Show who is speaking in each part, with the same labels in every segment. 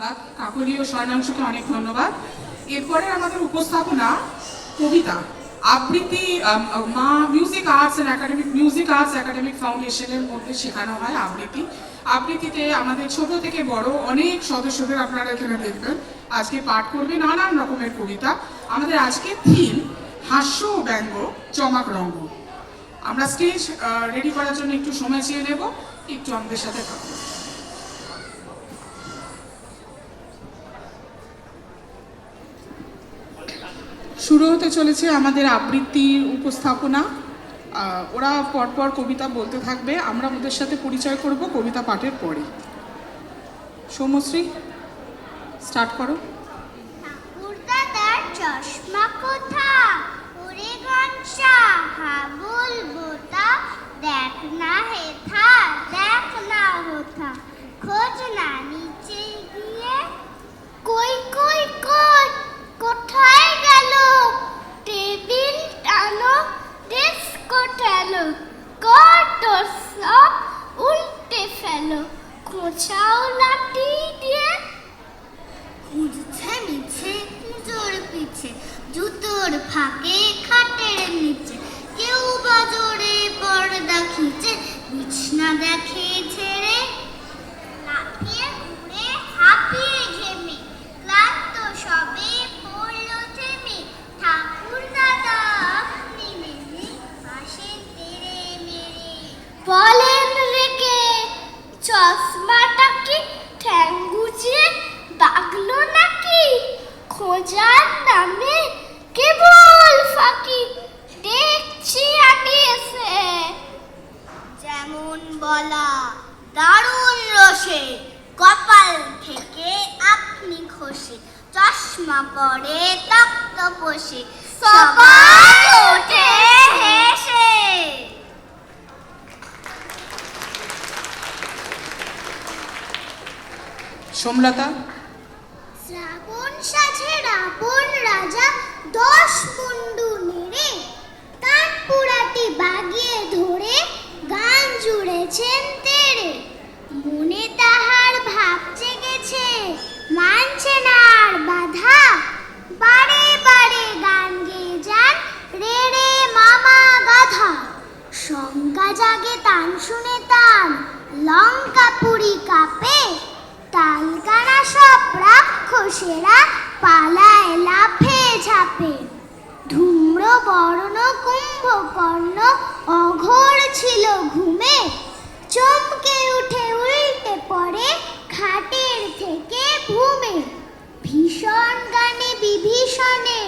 Speaker 1: ধন্যবাদ, কাকলি ও স্বর্ণাংশুকে অনেক ধন্যবাদ। এরপরে আমাদের উপস্থাপনা কবিতা আবৃত্তি মা মিউজিক আর্টস একাডেমিক ফাউন্ডেশনের মধ্যে শেখানো হয় আবৃত্তি। আবৃত্তিতে আমাদের ছোট থেকে বড় অনেক সদস্যদের আপনারা এখানে দেখবেন আজকে পাঠ করবে নানান রকমের কবিতা। আমাদের আজকে থিম হাস্য ও ব্যঙ্গ চমক রঙ্গ। আমরা স্টেজ রেডি করার জন্য একটু সময় চেয়ে নেব, একটু আমাদের সাথে থাকুন। শুরু হতে চলেছে আমাদের আবৃত্তির উপস্থাপনা। ওরা পরপর কবিতা বলতে থাকবে, আমরা ওদের সাথে পরিচয় করব কবিতা পাঠের পরে। সৌমশ্রী, স্টার্ট করো।
Speaker 2: দাদার চশমা কোথা, ওরে গনসা হা বলবো তা, দেখ না হেথা দেখ না হোথা, খোঁজ না নিচে গিয়ে, কই কই কই কোথায় গেল, টেবিল টানো ডেস্ক ঠেলো, কত সব উল্টে ফেলো, খোঁচাও লাঠি দিয়ে, খুঁজছে মিছে পুজোর পিছে, জুতোর ফাঁকে খাটের নিচে, কেউ বা জোরে পর্দা খিচে, বিছনা দেখে ছেড়ে, লাফিয়ে ঘুরে হাঁপিয়ে ঘেমে, ক্লান্ত সবে পড়ল থেমে, ঠাকুর দাদা আপনি নেমে আসেন তেরে মেরে, বলেন রেখে চশমাটা কি ঠ্যাং গুজিয়ে বাগলো নাকি, খোঁজার নামে কেবল ফাঁকি, দেখছি আমি এসে, যেমন বলা দারুণ রসে, কপাল থেকে আপনি ঘষে, চশমা পরে তক্ত বসে, সবাই ওঠে হেসে।
Speaker 1: সোমলতা।
Speaker 2: শ্রাবণ সাজে রাবণ রাজা 10 মুন্ডু নেড়ে, কান পুরাটি বাগিয়ে ধরে গান জুড়েছেন তেড়ে, মনে তাহার ভাব জেগেছে মানছে না আর বাধা, বারে বারে গান গেয়ে যান রে রে মামা গাধা, শঙ্কা জাগে তান শুনে তান লঙ্কা পুরি কাঁপে, তালকানা সব রাক্ষসেরা পালায় লাফে ঝাঁপে, ধূম্র বর্ণ কুম্ভকর্ণ অঘোর ছিল ঘুমে, চমকে উঠে উল্টে পড়ে খাটের থেকে ভূমে, ভীষণ গানে বিভীষণে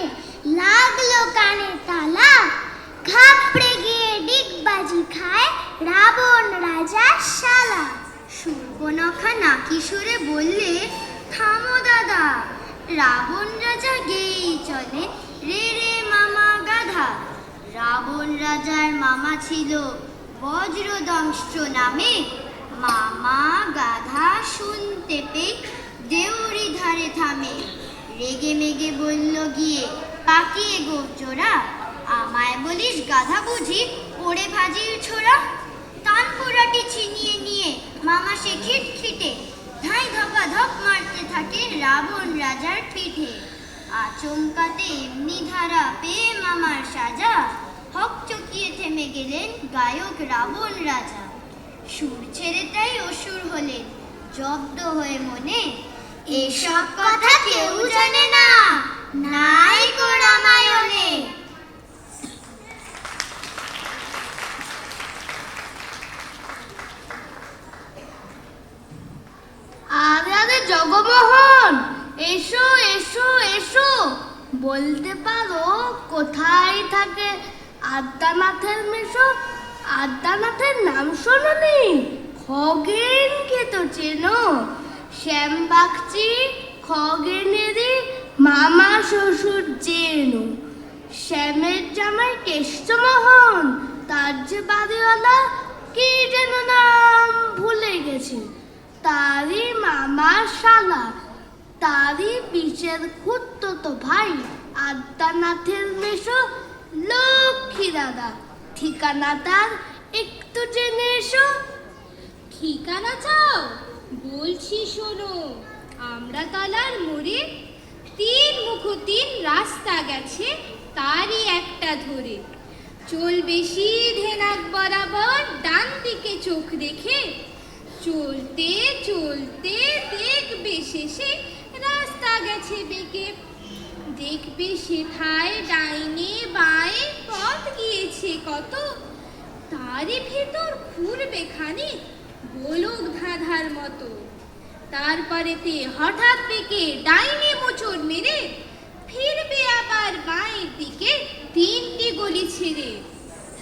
Speaker 2: লাগলো কানে তালা, ঘাবড়ে গিয়ে ডিগবাজি খায় রাবণ রাজার শালা, সুর্পনখা নাকি সুরে বললে থামো দাদা, রাবণ রাজা গেয়েই চলে রে রে মামা গাধা, রাবণ রাজার মামা ছিল বজ্রদংশ নামে, মামা গাধা শুনতে পেয়ে দেউরি ধারে থামে, রেগে মেগে বলল গিয়ে পাকিয়ে গোচরা, আমায় বলিস গাধা বুঝি ওরে ভাজির ছোড়া, তানপুরাটি ছিনিয়ে নিয়ে মামা সে খিটখিটে, ধাই ধপা ধপ মারতে থাকে রাবণ রাজার পিঠে, আচমকাতে এমনি ধারা পেয়ে মামার সাজা, হক চকিয়ে থেমে গেলেন গায়ক রাবণ রাজা, সুর ছেড়ে তাই অসুর হলেন জব্দ হয়ে মনে, এসব কথা কেউ জানে না নাই কো রামায়ণে।
Speaker 3: আরে আরে জগমোহন, এসো এসো এসো, বলতে পারো কোথায় থাকে আদ্যানাথের মেশো, আদ্যানাথের নাম শোনোনি, খগেনকে তো চেনো, শ্যাম বাগচি খগেনেরই মামা শ্বশুর জেনো, শ্যামের জামাই কেষ্টমোহন, তার যে বাড়িওয়ালা কি যেন নাম ভুলে গেছি, তারই মামার শালা, তারই বিষের খুঁড়তো ভাই আদ্যানাথের মেশো লক্ষ্মী দাদা, ঠিকানা তার একটু জেনে এসো।
Speaker 4: ঠিকানা চাও? বলছি শোনো, আমরা তলার মোড়ে 3 মুখ 3 রাস্তা গেছে তারই একটা ধরে। চলবে সিধে নাক বরাবর ডান দিকে চোখ রেখে, চলতে চলতে দেখবে শেষে রাস্তা গেছে বেঁকে। দেখবে সেথায় ডাইনে বাঁয়ে পথ গিয়েছে কত, তারই ভেতর ঘুরবে খানিক গোলক ধাঁধার মতো। তারপরেতে হঠাৎ বেঁকে ডাইনে মোচড় মেরে ফিরবে আবার বাঁয়ের দিকে 3টি গলি ছেড়ে।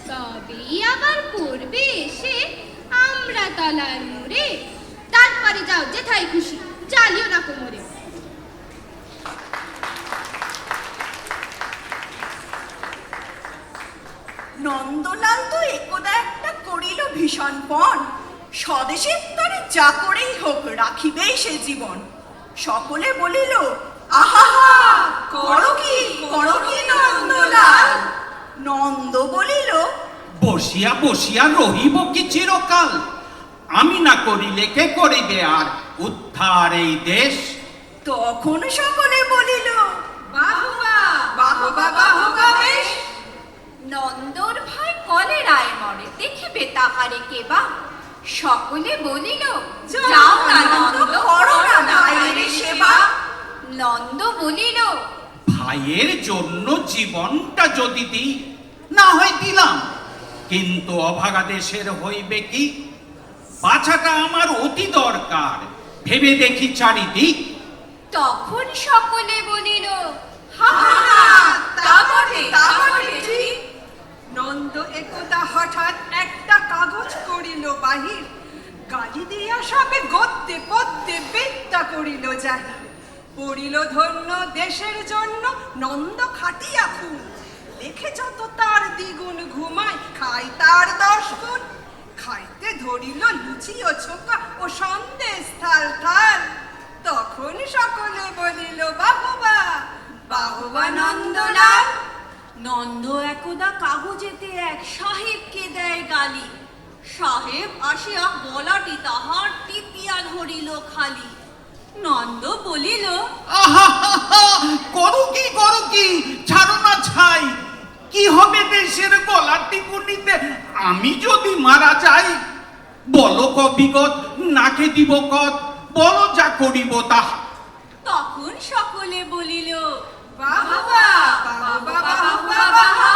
Speaker 4: তবেই আবার পড়বে এসে আমরা তলার মোড়ে। তারপরে যাও যেথায় খুশি, জ্বালিও না কোমরে।
Speaker 5: নন্দলাল তো একদা একটা করিল ভীষণ পণ, স্বদেশের তরে যা করেই হোক রাখিবেই সে জীবন। সকলে বলিল আহা করো কি নন্দলাল। নন্দ বলিল
Speaker 6: বসিয়া বসিয়া রহিব কি চিরকাল, আমি না করিলে কে করিবে আর উদ্ধার এই দেশ।
Speaker 5: তখন সকলে বলিল বাহুবা বাহুবা বাহুবা বেশ।
Speaker 7: নন্দর ভাই কলেরায় মরে দেখিবে তাহারে কেবা। সকলে বলিল যাও না নন্দ
Speaker 5: করো না ভাইয়ের সেবা।
Speaker 7: নন্দ বলিল
Speaker 6: ভাইয়ের জন্য জীবনটা যদি দিই না হয় দিলাম, কিন্তু অভাগা দেশের হইবে কি? বাছাটা আমার অতি দরকার, ভেবে দেখি চারিদিক।
Speaker 7: তখন সকলে বলিল
Speaker 5: হা হা হা,
Speaker 7: তা বটে
Speaker 5: তা বটে ঠিক। নন্দ একদা হঠাৎ একটা কাগজ করিল বাহির, গালি দিয়া সবে গদ্যে পদ্যে বিদ্যা করিল জাহির। পড়িল ধন্য দেশের জন্য নন্দ খাটিয়া খুন, লেখে যত তার দ্বিগুণ ঘুমায় খায় তার 10 গুণ। খাইতে ধরিল লুচি ও ছোকা ও সন্দেশ থাল থাল। তখন সকলে বলিল বাহুবা বাহুবা নন্দলাল।
Speaker 7: নন্দ একদা কাগজেতে এক সাহেবকে দেয় গালি। সাহেব আসিয়া গলাটি তাহার টিপিয়া ধরিল খালি। নন্দ বলিল
Speaker 6: করো কি ছাড়ো না ছাই, কি হবে দেশের গলার টিপুনিতে আমি যদি মারা যাই? বলো কবিগত নাকে দিব কত, বলো যা করিব তাহা।
Speaker 7: তখন সকলে বলিল
Speaker 5: বাহুবা বাহুবা বাহুবা বাহা।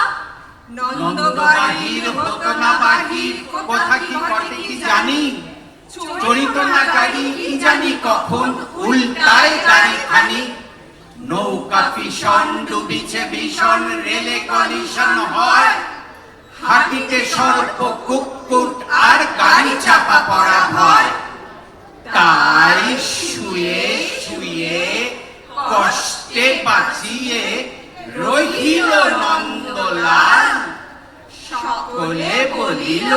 Speaker 5: নন্দ বাহির হতো না বাহির,
Speaker 6: কথা কি ঘটে কি জানি, চরিত না গাড়ি কি জানি কখন উল্টায় গাড়ি খানি। নৌকা ফিশন ডুবিছে ভীষণ, রেলে কলিশন হয়, হাতিতে সর্প কুকুট আর গাড়ি চাপা পড়া হয়। তাই শুয়ে শুয়ে কষ্টে বাঁচিয়ে রহিল নন্দলাল। সকলে বলিল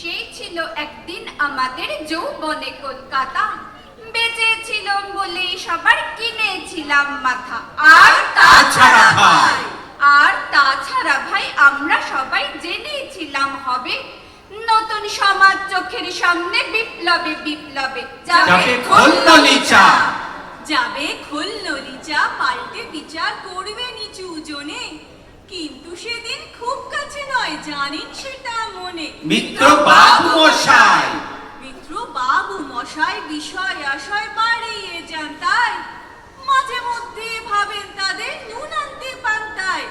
Speaker 7: সেই ছিল একদিন আমাদের যৌবনে কলকাতা। বেঁচেছিলাম বলেই সবার কিনেছিলাম মাথা। আর তাছাড়া ভাই আমরা সবাই জেনেছিলাম হবে নতুন সমাজ চোখের সামনে বিপ্লবে বিপ্লবে
Speaker 6: যাবে খোলনলি চা।
Speaker 7: যাবে খোলনলি চা, পাল্টে বিচার করবে নিচু জনে। কিন্তু সেদিন খুব কাছে নয় জানেন সেটা মনে।
Speaker 6: মিত্র বাবু মশাই,
Speaker 7: মিত্র বাবু মশাই বিষয় আশয় বাড়িয়ে যান তাই। মাঝে মধ্যে ভাবেন তাদের নুন আনতে পান্তায়।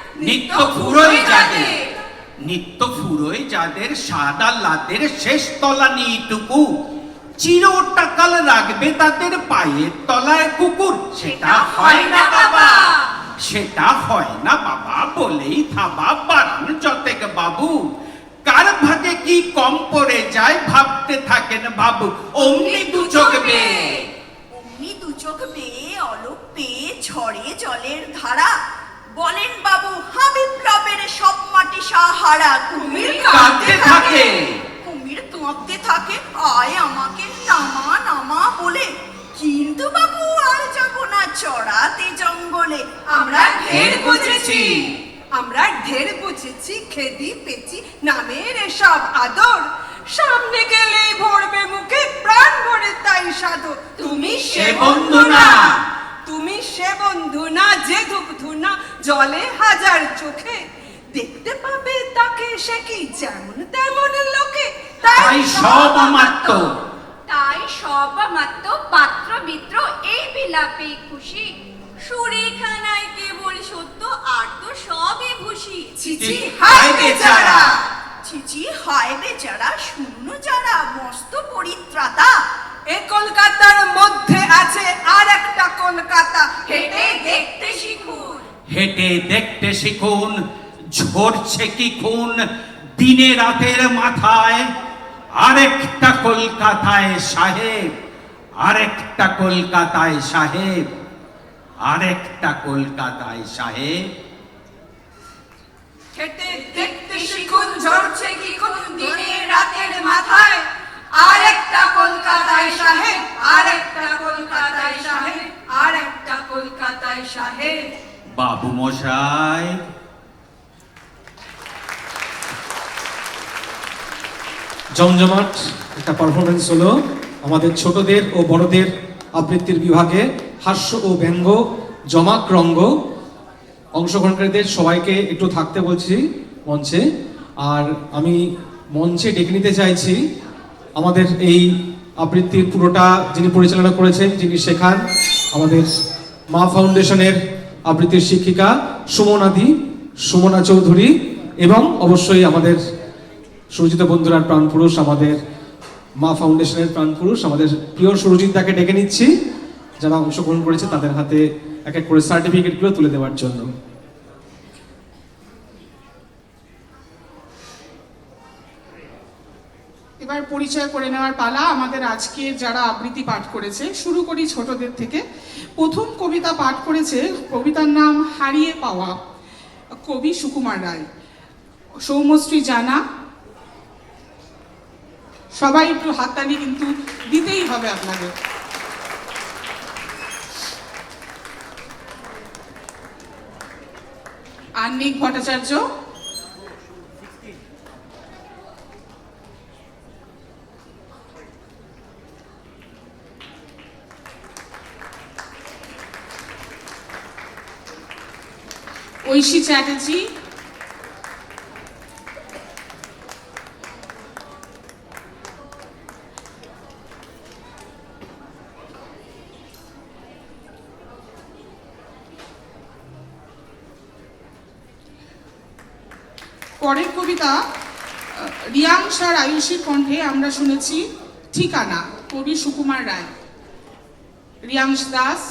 Speaker 6: নিত্য ফুরোয় যাদের সাদা লাদের শেষ তলা নিটুকু, চিরটাকাল রাখবে তাদের পায়ের তলায় কুকুর। সেটা হয় না বাবা, সেটা হয় না বাবা বলেই থাবা বাড়ান যতেক বাবু। কার ভাগে কি কম পড়ে যায় ভাবতে থাকেন বাবু অমনি দু চোখ বেয়ে।
Speaker 5: অমনি দু চোখ বেয়ে অলোক পেয়ে ঝরে জলের ধারা। বলেন বাবু বিপ্লবের সব মাটি সাহারা। কুমির
Speaker 6: কাঁদতে থাকে,
Speaker 5: কুমির
Speaker 8: কাঁপতে থাকে আয় আমাকে নামা নামা বলে। কিন্তু বাবু আর যাব না চড়াতে জঙ্গলে।
Speaker 5: আমরা ঢের বুঝেছি, আমরা ঢের বুঝেছি, খেদি পেছি নামের এসব আদর। সামনে গেলেই ভরবে মুখে প্রাণ ভরে তাই সাধো। তুমি সে বন্ধু না, তুমি সে বন্ধু না যে ধূপ ধুনা জলে হাজার চোখে। দেখতে পাবে তাকে সে কি যেমন তেমন লোকে।
Speaker 6: তাই সব অমাত্য,
Speaker 7: তাই সব মাত্র পাত্র মিত্র এই বিলাপে খুশি। সুরেখানায় কেবল সত্য আর তো সবই ভূষি।
Speaker 5: ছিছি হায় বেচারা,
Speaker 8: ছিছি হায় বেচারা, শূন্য যারা মস্ত পরিত্রাতা।
Speaker 5: এ কলকাতার মধ্যে আছে আর একটা কলকাতা।
Speaker 7: হেঁটে দেখতে শিখুন,
Speaker 6: হেঁটে দেখতে শিখুন, ঝরছে কি খুন দিনে রাতের মাথায়। আরেকটা কলকাতায় সাহেব, আরেকটা কলকাতায় সাহেব, আরেকটা কলকাতায় সাহেব।
Speaker 5: হেঁটে দেখতে শিখুন, ঝরছে কি খুন দিনে রাতের মাথায়। আরেকটা কলকাতায় সাহেব, আরেকটা কলকাতায় সাহেব, আরেকটা কলকাতায় সাহেব।
Speaker 6: বাবু মশাই,
Speaker 9: জমজমাট একটা পারফরমেন্স হলো আমাদের ছোটদের ও বড়দের আবৃত্তির বিভাগে। হাস্য ও ব্যঙ্গ জমাক রঙ্গ। অংশগ্রহণকারীদের সবাইকে একটু থাকতে বলছি মঞ্চে। আর আমি মঞ্চে ডেকে নিতে চাইছি আমাদের এই আবৃত্তির পুরোটা যিনি পরিচালনা করেছেন, যিনি শেখান, আমাদের মা ফাউন্ডেশনের আবৃত্তির শিক্ষিকা সুমনা চৌধুরী, এবং অবশ্যই আমাদের সুরজিৎ বন্ধুরার প্রাণপুরুষ, আমাদের মা ফাউন্ডেশনের প্রাণপুরুষ, আমাদের প্রিয় সুরজিৎ দাকে ডেকে নিচ্ছি, যারা অংশগ্রহণ করেছে তাদের হাতে এক এক করে সার্টিফিকেটগুলো তুলে দেওয়ার জন্য।
Speaker 1: এবার পরিচয় করে নেওয়ার পালা আমাদের আজকে যারা আবৃত্তি পাঠ করেছে। শুরু করি ছোটদের থেকে। প্রথম কবিতা পাঠ করেছে, কবিতার নাম হারিয়ে পাওয়া, কবি সুকুমার রায়। সৌমশ্রী জানা, সবাই একটু হাততালি কিন্তু দিতেই হবে আপনাদের। আন্নিক ভট্টাচার্য, ঐশী চ্যাটার্জি, পরের কবিতা রিয়াংশ আর আয়ুষীর কণ্ঠে আমরা শুনেছি ঠিকানা, কবি সুকুমার রায়। রিয়াংশ দাস,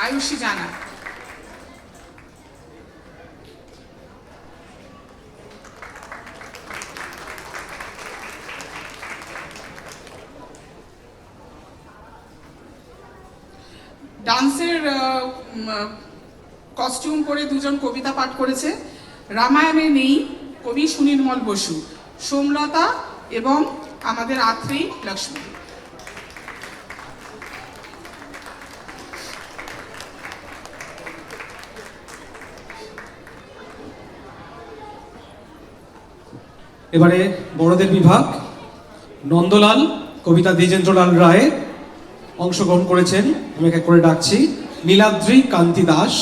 Speaker 1: আয়ুষী জানা। ডান্সের কস্টিউম পরে দুজন কবিতা পাঠ করেছে। রামায়ণে নেই, কবি সুনির্মল বসু। সোমলতা এবং আমাদের আত্রি লক্ষ্মী।
Speaker 9: এবারে বড়দের বিভাগ। নন্দলাল, কবিতা দ্বিজেন্দ্রলাল রায় অংশগ্রহণ করেছেন। আমি এক এক করে ডাকছি। নীলাদ্রি কান্তি দাস,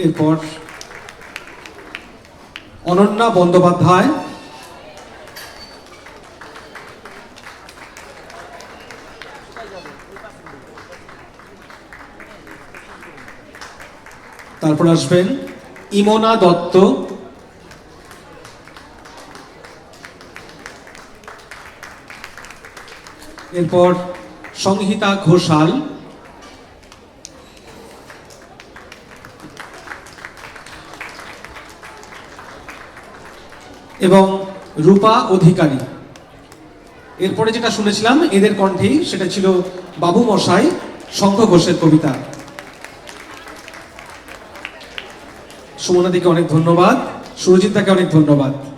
Speaker 9: এরপর অনন্যা বন্দ্যোপাধ্যায়, তারপর আসবেন ইমনা দত্ত, এরপর সংহিতা ঘোষাল, এবং রূপা অধিকারী। এরপরে যেটা শুনেছিলাম এদের কণ্ঠেই, সেটা ছিল বাবু মশাই শঙ্খ ঘোষের কবিতা। সুমনাদিকে অনেক ধন্যবাদ, সুরজিৎ দাকে অনেক ধন্যবাদ।